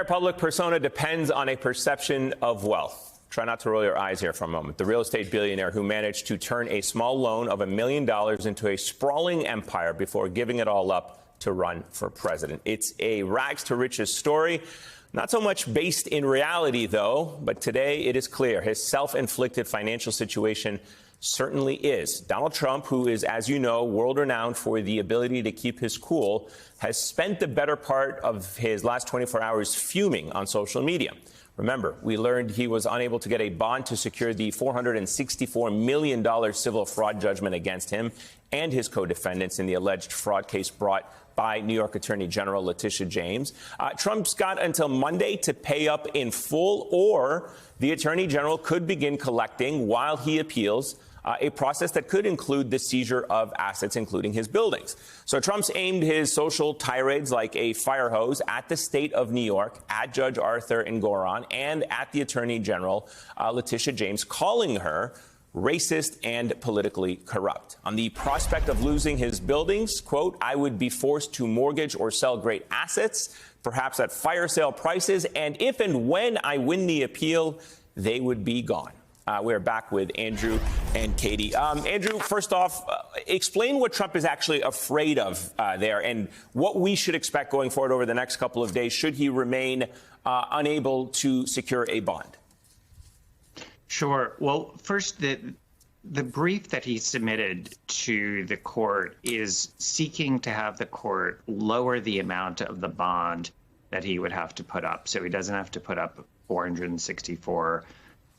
Public persona depends on a perception of wealth. Try not to roll your eyes here for a moment. The real estate billionaire who managed to turn a small loan of $1 million into a sprawling empire before giving it all up to run for president. It's a rags to riches story. Not so much based in reality, though, but today it is clear his self-inflicted financial situation certainly is. Donald Trump, who is, as you know, world-renowned for the ability to keep his cool, has spent the better part of his last 24 hours fuming on social media. Remember, we learned he was unable to get a bond to secure the $464 million civil fraud judgment against him and his co-defendants in the alleged fraud case brought by New York Attorney General Letitia James. Trump's got until Monday to pay up in full, or the Attorney General could begin collecting while he appeals, a process that could include the seizure of assets, including his buildings. So Trump's aimed his social tirades like a fire hose at the state of New York, at Judge Arthur Engoron, and at the Attorney General, Letitia James, calling her racist and politically corrupt. On the prospect of losing his buildings, quote, "I would be forced to mortgage or sell great assets, perhaps at fire sale prices, and if and when I win the appeal, they would be gone." We're back with Andrew and Katie. Andrew, first off, explain what Trump is actually afraid of there and what we should expect going forward over the next couple of days should he remain unable to secure a bond. Sure. Well, first, the brief that he submitted to the court is seeking to have the court lower the amount of the bond that he would have to put up. So he doesn't have to put up $464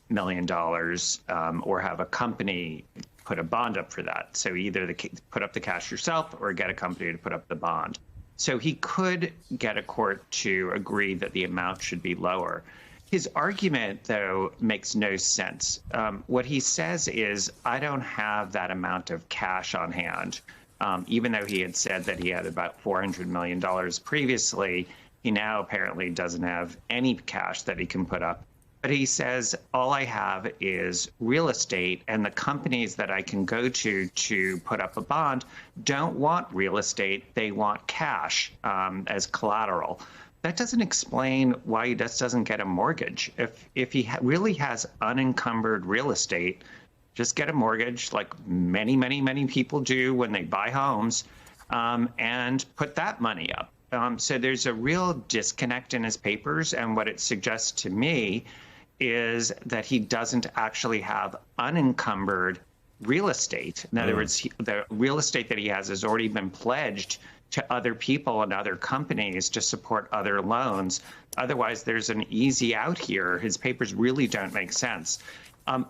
million or have a company put a bond up for that. So either put up the cash yourself or get a company to put up the bond. So he could get a court to agree that the amount should be lower. His argument, though, makes no sense. What he says is, I don't have that amount of cash on hand. Even though he had said that he had about $400 million previously, he now apparently doesn't have any cash that he can put up. But he says, all I have is real estate, and the companies that I can go to put up a bond don't want real estate. They want cash as collateral. That doesn't explain why he just doesn't get a mortgage. If he really has unencumbered real estate, just get a mortgage like many, many, many people do when they buy homes and put that money up. So there's a real disconnect in his papers, and what it suggests to me is that he doesn't actually have unencumbered real estate. In other words, the real estate that he has already been pledged to other people and other companies to support other loans. Otherwise, there's an easy out here. His papers really don't make sense.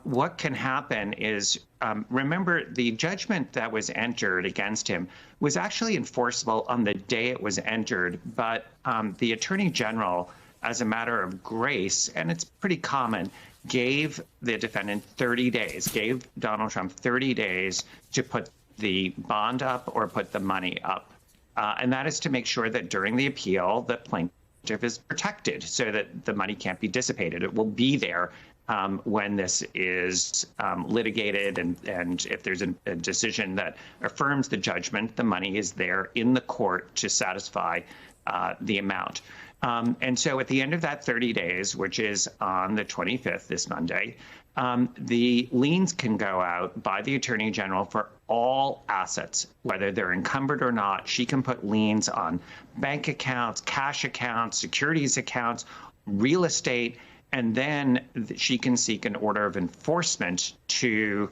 What can happen is, remember, the judgment that was entered against him was actually enforceable on the day it was entered, but the Attorney General, as a matter of grace, and it's pretty common, gave the defendant 30 days, gave Donald Trump 30 days to put the bond up or put the money up. And that is to make sure that during the appeal, the plaintiff is protected so that the money can't be dissipated. It will be there when this is litigated, and if there's a decision that affirms the judgment, the money is there in the court to satisfy the amount. And so at the end of that 30 days, which is on the 25th, this Monday, the liens can go out by the Attorney General for all assets, whether they're encumbered or not. She can put liens on bank accounts, cash accounts, securities accounts, real estate, and then she can seek an order of enforcement to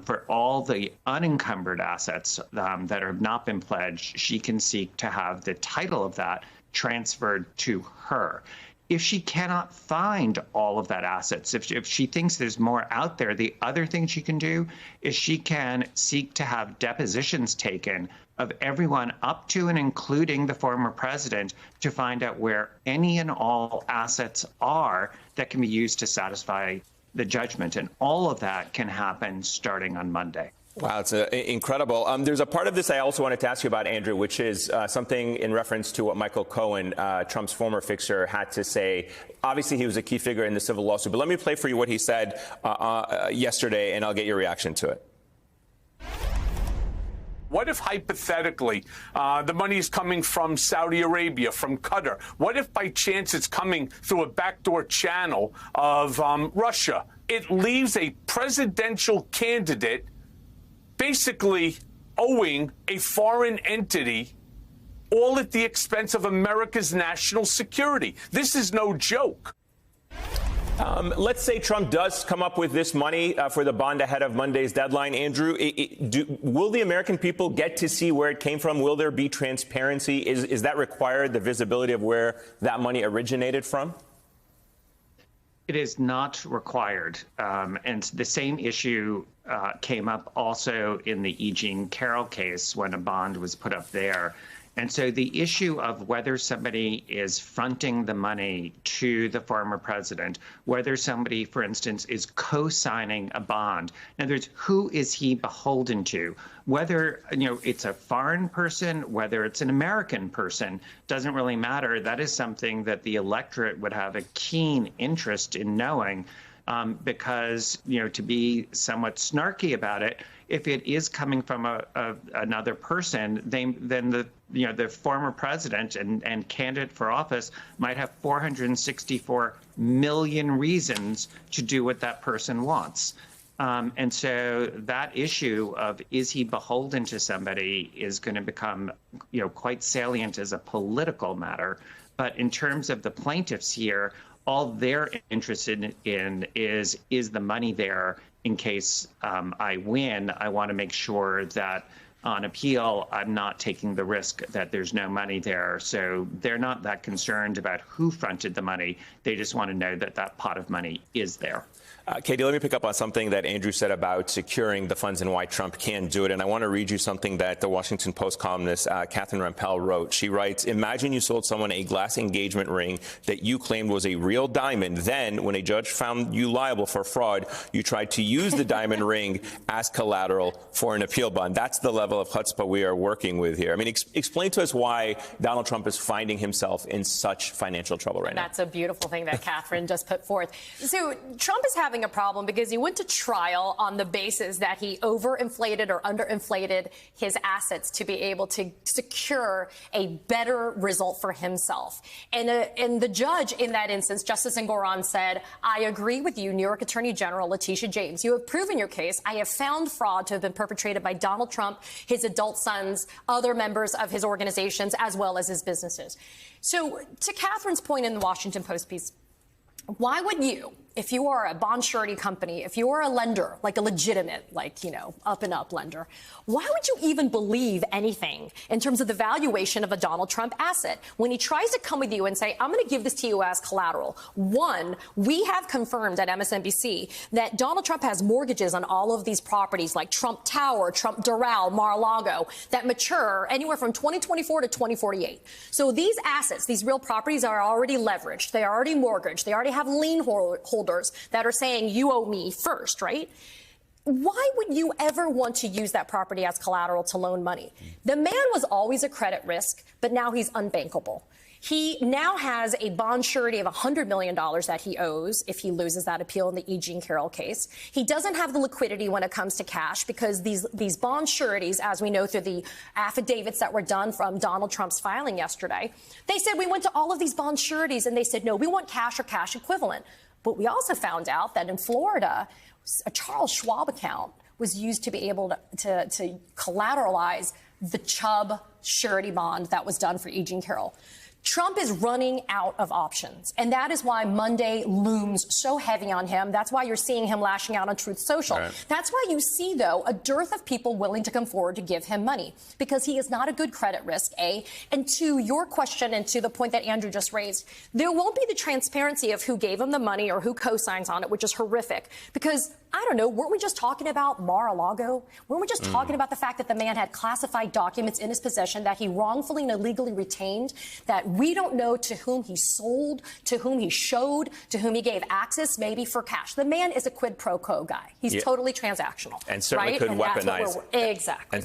for all the unencumbered assets that have not been pledged. She can seek to have the title of that transferred to her. If she cannot find all of that assets, if she thinks there's more out there, the other thing she can do is she can seek to have depositions taken of everyone up to and including the former president to find out where any and all assets are that can be used to satisfy the judgment. And all of that can happen starting on Monday. Wow, it's incredible. There's a part of this I also wanted to ask you about, Andrew, which is something in reference to what Michael Cohen, Trump's former fixer, had to say. Obviously, he was a key figure in the civil lawsuit, but let me play for you what he said yesterday, and I'll get your reaction to it. What if hypothetically the money is coming from Saudi Arabia, from Qatar? What if by chance it's coming through a backdoor channel of Russia? It leaves a presidential candidate basically owing a foreign entity all at the expense of America's national security. This is no joke. Let's say Trump does come up with this money for the bond ahead of Monday's deadline. Andrew, will the American people get to see where it came from? Will there be transparency? Is that required, the visibility of where that money originated from? It is not required. And the same issue came up also in the E. Jean Carroll case when a bond was put up there. And so the issue of whether somebody is fronting the money to the former president, whether somebody, for instance, is co-signing a bond. In other words, who is he beholden to? Whether, it's a foreign person, whether it's an American person, doesn't really matter. That is something that the electorate would have a keen interest in knowing. Because, to be somewhat snarky about it, if it is coming from another person, then the former president and candidate for office might have 464 million reasons to do what that person wants. And so that issue of is he beholden to somebody is going to become, quite salient as a political matter. But in terms of the plaintiffs here, all they're interested in is the money there in case I win. I want to make sure that on appeal, I'm not taking the risk that there's no money there. So they're not that concerned about who fronted the money. They just want to know that that pot of money is there. Katie, let me pick up on something that Andrew said about securing the funds and why Trump can't do it. And I want to read you something that the Washington Post columnist Catherine Rampell wrote. She writes, imagine you sold someone a glass engagement ring that you claimed was a real diamond. Then, when a judge found you liable for fraud, you tried to use the diamond ring as collateral for an appeal bond. That's the level of chutzpah we are working with here. I mean, explain to us why Donald Trump is finding himself in such financial trouble right now. That's a beautiful thing that Catherine just put forth. So Trump is having a problem because he went to trial on the basis that he overinflated or underinflated his assets to be able to secure a better result for himself. And the judge in that instance, Justice Engoron, said, I agree with you, New York Attorney General Letitia James. You have proven your case. I have found fraud to have been perpetrated by Donald Trump, his adult sons, other members of his organizations, as well as his businesses. So to Catherine's point in the Washington Post piece, why would you, if you are a bond surety company, if you are a lender, like a legitimate, up and up lender, why would you even believe anything in terms of the valuation of a Donald Trump asset when he tries to come with you and say, I'm going to give this to you as collateral? One, we have confirmed at MSNBC that Donald Trump has mortgages on all of these properties like Trump Tower, Trump Doral, Mar-a-Lago that mature anywhere from 2024 to 2048. So these assets, these real properties are already leveraged. They are already mortgaged. They already have lien holders that are saying you owe me first, right? Why would you ever want to use that property as collateral to loan money? The man was always a credit risk, but now he's unbankable. He now has a bond surety of $100 million that he owes if he loses that appeal in the E. Jean Carroll case. He doesn't have the liquidity when it comes to cash because these bond sureties, as we know through the affidavits that were done from Donald Trump's filing yesterday, they said we went to all of these bond sureties and they said, no, we want cash or cash equivalent. But we also found out that in Florida, a Charles Schwab account was used to be able to collateralize the Chubb surety bond that was done for E. Jean Carroll. Trump is running out of options, and that is why Monday looms so heavy on him. That's why you're seeing him lashing out on Truth Social. Right. That's why you see, though, a dearth of people willing to come forward to give him money, because he is not a good credit risk, A. And to your question and to the point that Andrew just raised, there won't be the transparency of who gave him the money or who co-signs on it, which is horrific, because I don't know, weren't we just talking about Mar-a-Lago? Weren't we just talking about the fact that the man had classified documents in his possession that he wrongfully and illegally retained, that we don't know to whom he sold, to whom he showed, to whom he gave access, maybe for cash? The man is a quid pro quo guy. He's totally transactional. And certainly right? could and weaponize. Exactly.